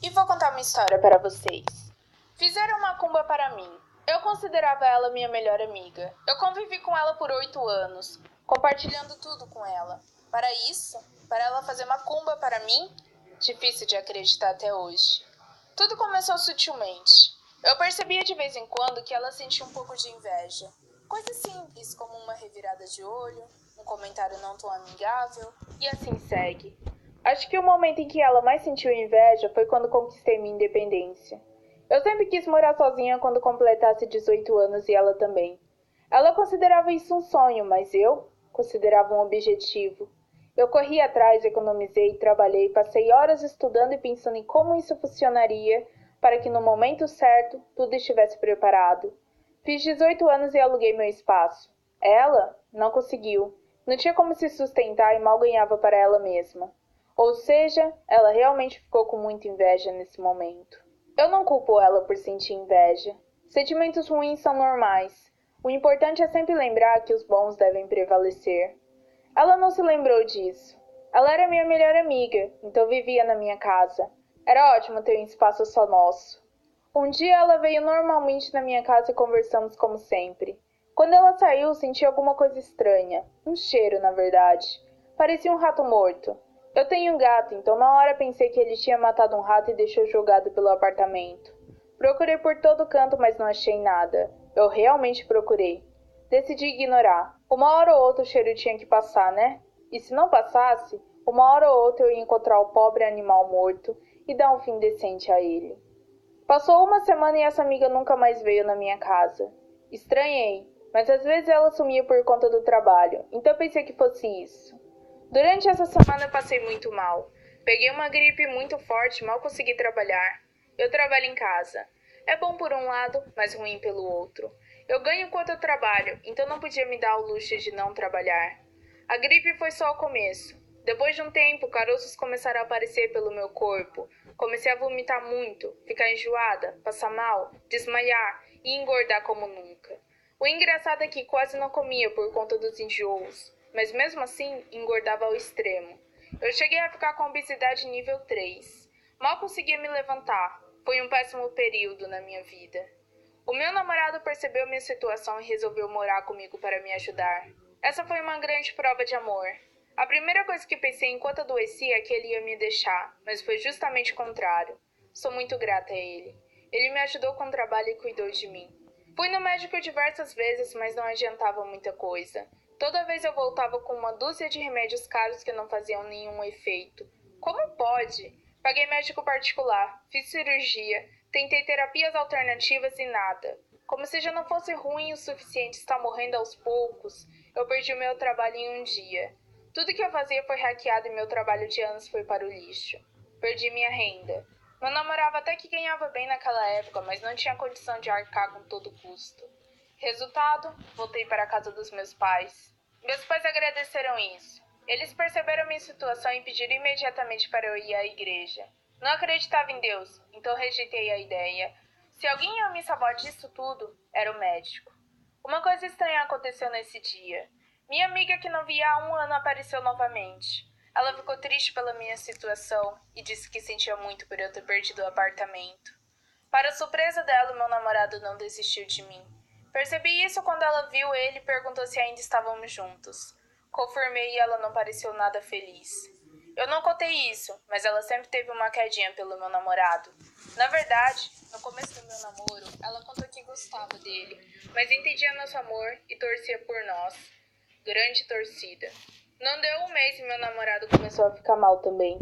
E vou contar uma história para vocês. Fizeram uma macumba para mim. Eu considerava ela minha melhor amiga. Eu convivi com ela por 8 anos, compartilhando tudo com ela. Para isso, para ela fazer macumba para mim, difícil de acreditar até hoje. Tudo começou sutilmente. Eu percebia de vez em quando que ela sentia um pouco de inveja. Coisas simples, como uma revirada de olho, um comentário não tão amigável, e assim segue. Acho que o momento em que ela mais sentiu inveja foi quando conquistei minha independência. Eu sempre quis morar sozinha quando completasse 18 anos e ela também. Ela considerava isso um sonho, mas eu considerava um objetivo. Eu corri atrás, economizei, trabalhei, passei horas estudando e pensando em como isso funcionaria para que no momento certo tudo estivesse preparado. Fiz 18 anos e aluguei meu espaço. Ela não conseguiu. Não tinha como se sustentar e mal ganhava para ela mesma. Ou seja, ela realmente ficou com muita inveja nesse momento. Eu não culpo ela por sentir inveja. Sentimentos ruins são normais. O importante é sempre lembrar que os bons devem prevalecer. Ela não se lembrou disso. Ela era minha melhor amiga, então vivia na minha casa. Era ótimo ter um espaço só nosso. Um dia ela veio normalmente na minha casa e conversamos como sempre. Quando ela saiu, senti alguma coisa estranha. Um cheiro, na verdade. Parecia um rato morto. Eu tenho um gato, então na hora pensei que ele tinha matado um rato e deixou jogado pelo apartamento. Procurei por todo canto, mas não achei nada. Eu realmente procurei. Decidi ignorar. Uma hora ou outra o cheiro tinha que passar, né? E se não passasse, uma hora ou outra eu ia encontrar o pobre animal morto e dar um fim decente a ele. Passou uma semana e essa amiga nunca mais veio na minha casa. Estranhei, mas às vezes ela sumia por conta do trabalho, então pensei que fosse isso. Durante essa semana eu passei muito mal. Peguei uma gripe muito forte e mal consegui trabalhar. Eu trabalho em casa. É bom por um lado, mas ruim pelo outro. Eu ganho enquanto eu trabalho, então não podia me dar o luxo de não trabalhar. A gripe foi só o começo. Depois de um tempo, caroços começaram a aparecer pelo meu corpo. Comecei a vomitar muito, ficar enjoada, passar mal, desmaiar e engordar como nunca. O engraçado é que quase não comia por conta dos enjoos, mas mesmo assim engordava ao extremo. Eu cheguei a ficar com obesidade nível 3. Mal conseguia me levantar. Foi um péssimo período na minha vida. O meu namorado percebeu minha situação e resolveu morar comigo para me ajudar. Essa foi uma grande prova de amor. A primeira coisa que pensei enquanto adoecia é que ele ia me deixar, mas foi justamente o contrário. Sou muito grata a ele. Ele me ajudou com o trabalho e cuidou de mim. Fui no médico diversas vezes, mas não adiantava muita coisa. Toda vez eu voltava com uma dúzia de remédios caros que não faziam nenhum efeito. Como pode? Paguei médico particular, fiz cirurgia, tentei terapias alternativas e nada. Como se já não fosse ruim o suficiente estar morrendo aos poucos, eu perdi o meu trabalho em um dia. Tudo que eu fazia foi hackeado e meu trabalho de anos foi para o lixo. Perdi minha renda. Meu namorado até que ganhava bem naquela época, mas não tinha condição de arcar com todo custo. Resultado, voltei para a casa dos meus pais. Meus pais agradeceram isso. Eles perceberam minha situação e pediram imediatamente para eu ir à igreja. Não acreditava em Deus, então rejeitei a ideia. Se alguém ia me salvar disso tudo, era o médico. Uma coisa estranha aconteceu nesse dia. Minha amiga que não via há um ano apareceu novamente. Ela ficou triste pela minha situação e disse que sentia muito por eu ter perdido o apartamento. Para surpresa dela, meu namorado não desistiu de mim. Percebi isso quando ela viu ele e perguntou se ainda estávamos juntos. Confirmei e ela não pareceu nada feliz. Eu não contei isso, mas ela sempre teve uma quedinha pelo meu namorado. Na verdade, no começo do meu namoro, ela contou que gostava dele, mas entendia nosso amor e torcia por nós. Grande torcida. Não deu um mês e meu namorado começou a ficar mal também.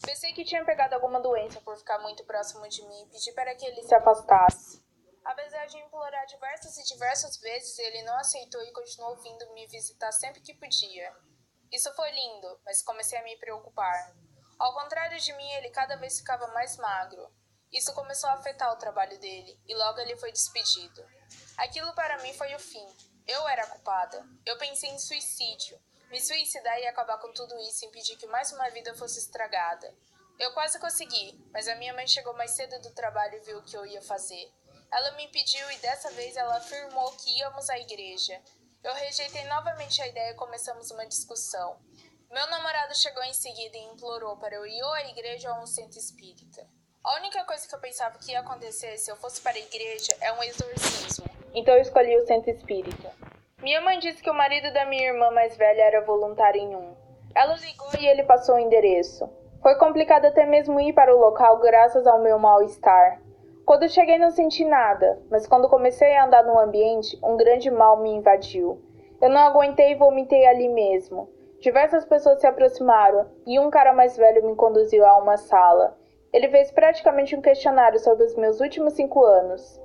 Pensei que tinha pegado alguma doença por ficar muito próximo de mim e pedi para que ele se afastasse. Apesar de implorar diversas vezes, ele não aceitou e continuou vindo me visitar sempre que podia. Isso foi lindo, mas comecei a me preocupar. Ao contrário de mim, ele cada vez ficava mais magro. Isso começou a afetar o trabalho dele, e logo ele foi despedido. Aquilo para mim foi o fim. Eu era a culpada. Eu pensei em suicídio. Me suicidar e acabar com tudo isso e impedir que mais uma vida fosse estragada. Eu quase consegui, mas a minha mãe chegou mais cedo do trabalho e viu o que eu ia fazer. Ela me impediu e dessa vez ela afirmou que íamos à igreja. Eu rejeitei novamente a ideia e começamos uma discussão. Meu namorado chegou em seguida e implorou para eu ir ou à igreja ou a um centro espírita. A única coisa que eu pensava que ia acontecer se eu fosse para a igreja é um exorcismo. Então eu escolhi o centro espírita. Minha mãe disse que o marido da minha irmã mais velha era voluntário em um. Ela ligou e ele passou o endereço. Foi complicado até mesmo ir para o local graças ao meu mal-estar. Quando cheguei não senti nada, mas quando comecei a andar no ambiente, um grande mal me invadiu. Eu não aguentei e vomitei ali mesmo. Diversas pessoas se aproximaram e um cara mais velho me conduziu a uma sala. Ele fez praticamente um questionário sobre os meus últimos 5 anos.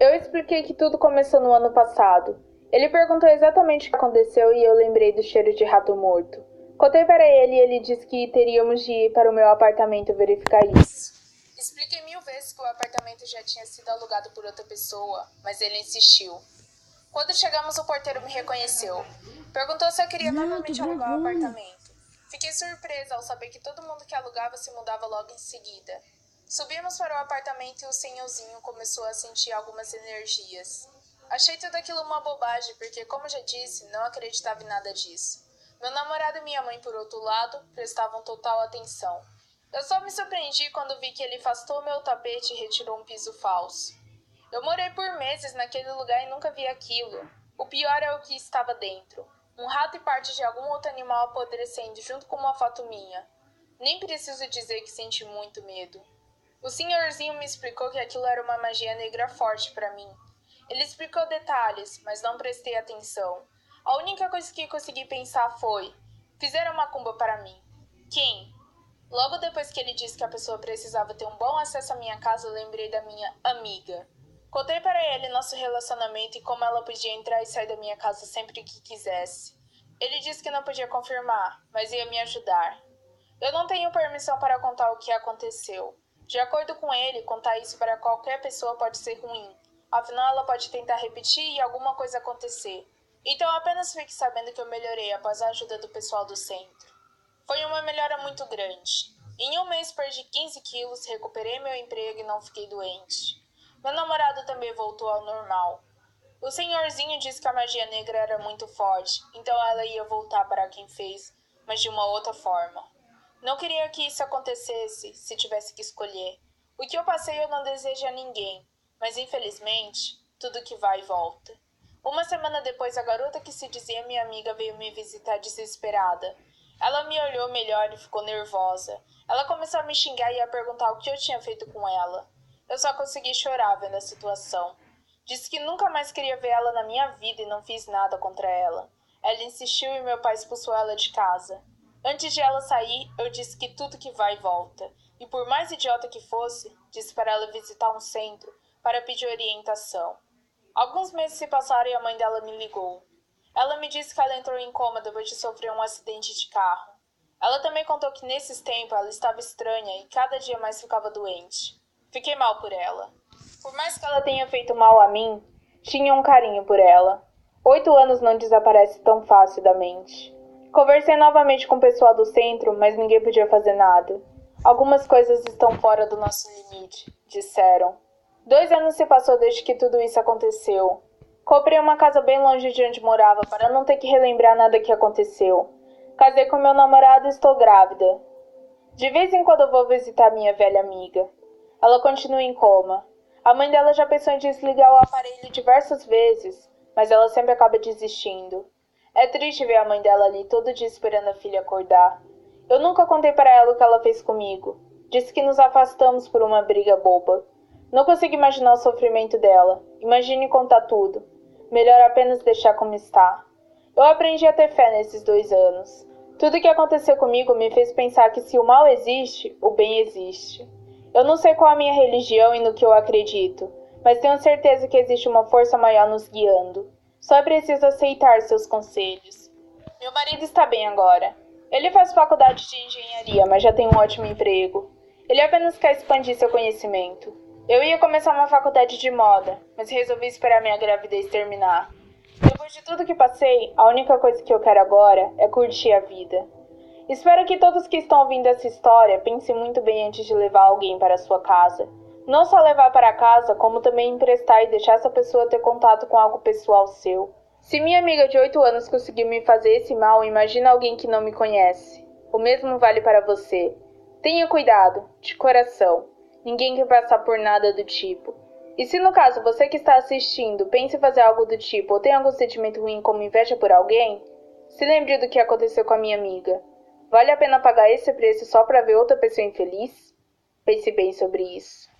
Eu expliquei que tudo começou no ano passado. Ele perguntou exatamente o que aconteceu e eu lembrei do cheiro de rato morto. Contei para ele e ele disse que teríamos de ir para o meu apartamento verificar isso. Expliquei 1000 vezes que o apartamento já tinha sido alugado por outra pessoa, mas ele insistiu. Quando chegamos, o porteiro me reconheceu. Perguntou se eu queria novamente alugar o apartamento. Fiquei surpresa ao saber que todo mundo que alugava se mudava logo em seguida. Subimos para o apartamento e o senhorzinho começou a sentir algumas energias. Achei tudo aquilo uma bobagem porque, como já disse, não acreditava em nada disso. Meu namorado e minha mãe, por outro lado, prestavam total atenção. Eu só me surpreendi quando vi que ele afastou meu tapete e retirou um piso falso. Eu morei por meses naquele lugar e nunca vi aquilo. O pior é o que estava dentro. Um rato e parte de algum outro animal apodrecendo junto com uma foto minha. Nem preciso dizer que senti muito medo. O senhorzinho me explicou que aquilo era uma magia negra forte para mim. Ele explicou detalhes, mas não prestei atenção. A única coisa que consegui pensar foi: fizeram uma macumba para mim. Quem? Logo depois que ele disse que a pessoa precisava ter um bom acesso à minha casa, eu lembrei da minha amiga. Contei para ele nosso relacionamento e como ela podia entrar e sair da minha casa sempre que quisesse. Ele disse que não podia confirmar, mas ia me ajudar. Eu não tenho permissão para contar o que aconteceu. De acordo com ele, contar isso para qualquer pessoa pode ser ruim. Afinal, ela pode tentar repetir e alguma coisa acontecer. Então apenas fique sabendo que eu melhorei após a ajuda do pessoal do centro. Foi uma melhora muito grande. Em um mês perdi 15 quilos, recuperei meu emprego e não fiquei doente. Meu namorado também voltou ao normal. O senhorzinho disse que a magia negra era muito forte, então ela ia voltar para quem fez, mas de uma outra forma. Não queria que isso acontecesse, se tivesse que escolher. O que eu passei eu não desejo a ninguém, mas infelizmente, tudo que vai volta. Uma semana depois, a garota que se dizia minha amiga veio me visitar desesperada. Ela me olhou melhor e ficou nervosa. Ela começou a me xingar e a perguntar o que eu tinha feito com ela. Eu só consegui chorar vendo a situação. Disse que nunca mais queria ver ela na minha vida e não fiz nada contra ela. Ela insistiu e meu pai expulsou ela de casa. Antes de ela sair, eu disse que tudo que vai volta. E por mais idiota que fosse, disse para ela visitar um centro para pedir orientação. Alguns meses se passaram e a mãe dela me ligou. Ela me disse que ela entrou em coma depois de sofrer um acidente de carro. Ela também contou que nesses tempos ela estava estranha e cada dia mais ficava doente. Fiquei mal por ela. Por mais que ela tenha feito mal a mim, tinha um carinho por ela. 8 anos não desaparece tão fácil da mente. Conversei novamente com o pessoal do centro, mas ninguém podia fazer nada. Algumas coisas estão fora do nosso limite, disseram. 2 anos se passou desde que tudo isso aconteceu. Comprei uma casa bem longe de onde morava para não ter que relembrar nada que aconteceu. Casei com meu namorado e estou grávida. De vez em quando eu vou visitar minha velha amiga. Ela continua em coma. A mãe dela já pensou em desligar o aparelho diversas vezes, mas ela sempre acaba desistindo. É triste ver a mãe dela ali todo dia esperando a filha acordar. Eu nunca contei para ela o que ela fez comigo. Disse que nos afastamos por uma briga boba. Não consigo imaginar o sofrimento dela. Imagine contar tudo. Melhor apenas deixar como está. Eu aprendi a ter fé nesses 2 anos. Tudo o que aconteceu comigo me fez pensar que se o mal existe, o bem existe. Eu não sei qual a minha religião e no que eu acredito, mas tenho certeza que existe uma força maior nos guiando. Só é preciso aceitar seus conselhos. Meu marido está bem agora. Ele faz faculdade de engenharia, mas já tem um ótimo emprego. Ele apenas quer expandir seu conhecimento. Eu ia começar uma faculdade de moda, mas resolvi esperar minha gravidez terminar. Depois de tudo que passei, a única coisa que eu quero agora é curtir a vida. Espero que todos que estão ouvindo essa história pensem muito bem antes de levar alguém para a sua casa. Não só levar para casa, como também emprestar e deixar essa pessoa ter contato com algo pessoal seu. Se minha amiga de 8 anos conseguiu me fazer esse mal, imagina alguém que não me conhece. O mesmo vale para você. Tenha cuidado, de coração. Ninguém quer passar por nada do tipo. E se no caso você que está assistindo pense em fazer algo do tipo ou tem algum sentimento ruim como inveja por alguém, se lembre do que aconteceu com a minha amiga. Vale a pena pagar esse preço só para ver outra pessoa infeliz? Pense bem sobre isso.